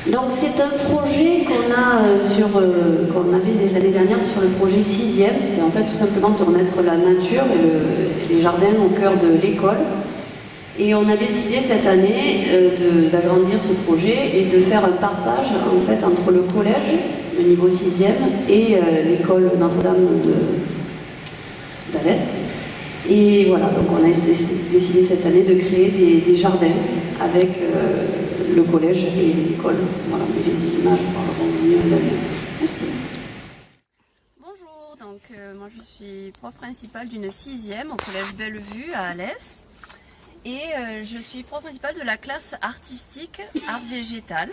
Donc c'est un projet qu'on avait l'année dernière sur le projet 6e. C'est en fait tout simplement de remettre la nature et les jardins au cœur de l'école. Et on a décidé cette année d'agrandir ce projet et de faire un partage en fait entre le collège, le niveau 6e, et l'école Notre-Dame d'Alès. Et voilà, donc on a décidé cette année de créer des jardins avec le collège et les écoles. Voilà, mais les images parleront mieux d'elles-mêmes. Merci. Bonjour, donc moi je suis prof principale d'une 6e au collège Bellevue à Alès. Et je suis prof principale de la classe artistique art végétal.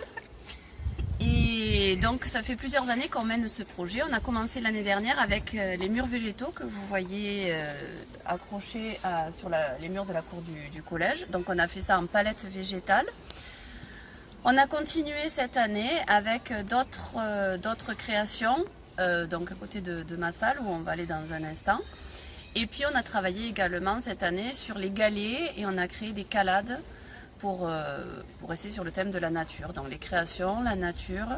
Et donc ça fait plusieurs années qu'on mène ce projet. On a commencé l'année dernière avec les murs végétaux que vous voyez accrochés sur les murs de la cour du collège. Donc on a fait ça en palette végétale. On a continué cette année avec d'autres créations, donc à côté de ma salle où on va aller dans un instant. Et puis on a travaillé également cette année sur les galets et on a créé des calades pour rester sur le thème de la nature. Donc les créations, la nature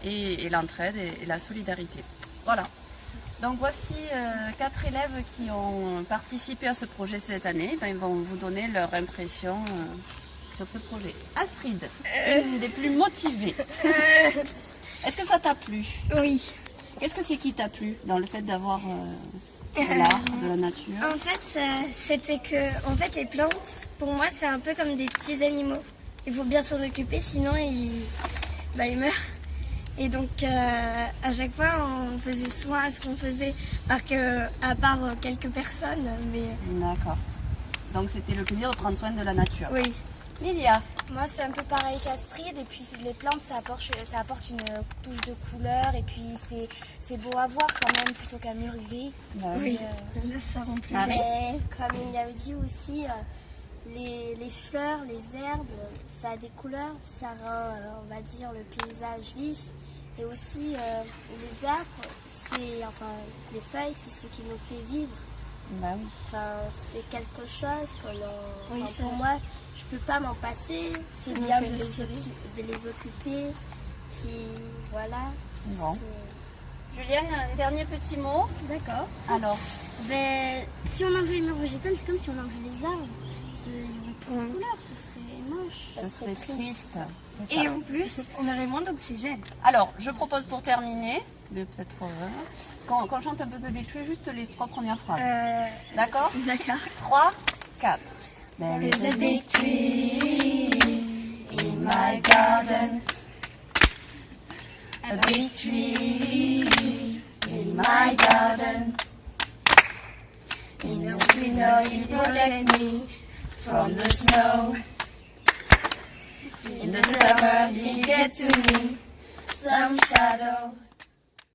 et l'entraide et la solidarité. Voilà. Donc voici 4 élèves qui ont participé à ce projet cette année. Ben, ils vont vous donner leur impression sur ce projet. Astrid, une des plus motivées. Est-ce que ça t'a plu? Oui. Qu'est-ce que c'est qui t'a plu dans le fait d'avoir de l'art, de la nature? En fait, c'était que les plantes, pour moi, c'est un peu comme des petits animaux. Il faut bien s'en occuper, sinon ils meurent. Et donc, à chaque fois, on faisait soin à ce qu'on faisait, à part quelques personnes. Mais... D'accord. Donc, c'était le plaisir de prendre soin de la nature. Oui. Lilia? Moi, c'est un peu pareil qu'Astrid, et puis les plantes, ça apporte une touche de couleur, et puis c'est beau à voir quand même, plutôt qu'un mur gris. Oui, ça rend plus. Mais comme il a dit aussi, les fleurs, les herbes, ça a des couleurs, ça rend, on va dire, le paysage vif. Et aussi, les arbres, les feuilles, c'est ce qui nous fait vivre. Bah oui. C'est quelque chose que oui, pour moi, je peux pas m'en passer. C'est bien de les occuper. Puis voilà. Bon. Julienne, un dernier petit mot. D'accord. Alors, si on enlevait les murs végétales, c'est comme si on enlevait les arbres. Il n'y aurait plus de couleur, ce serait moche. Ce serait triste. Et en plus, on aurait moins d'oxygène. Alors, je propose pour terminer, mais peut-être qu'on chante un peu de Beach Tree, juste les 3 premières phrases. D'accord? D'accord. 3, 4. There is a big tree in my garden. A big tree in my garden. In the winter it protects me from the snow. In the summer he gets to me some shadow.